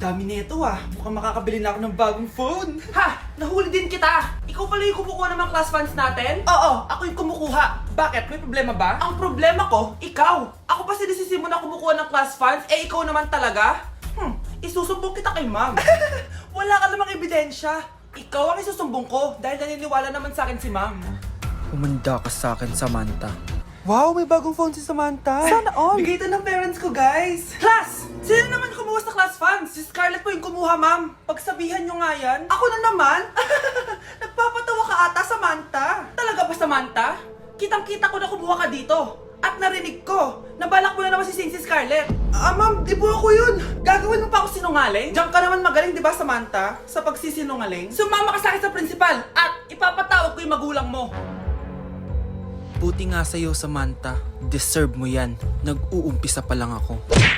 dami nito ah. Mukhang makakabili na ako ng bagong phone. Ha! Nahuli din kita! Ikaw pala yung kumukuha ng mga class funds natin? Oo, ako yung kumukuha. Bakit? May problema ba? Ang problema ko, ikaw. Ako pa sinisisi mo na kumukuha ng class funds, eh ikaw naman talaga? Isusumbong kita kay ma'am. Wala ka namang ebidensya. Ikaw ang isusumbong ko dahil naniniwala naman sa akin si ma'am. Umanda ka sa akin, Samantha. Wow, may bagong phone si Samantha. Sana all. Bigay ito ng parents ko, guys. Class! Sino naman kumuha sa class funds? Si Scarlett po yung kumuha, ma'am. Pagsabihan nyo nga yan. Ako na naman? Nagpapatawa ka ata, Samantha. Talaga ba, Samantha? Kitang-kita ko na kumuha ka dito. At narinig ko, nabalak mo na naman si Scarlett. Ma'am, di po ako yun. Gagawin mo pa ako sinungaling? Diyan ka naman magaling, di ba, Samantha? Sa pagsisinungaling? Sumama ka sa akin sa principal at ipapatawag ko yung magulang mo. Buti nga sa'yo, Samantha. Deserve mo yan. Nag-uumpisa pa lang ako.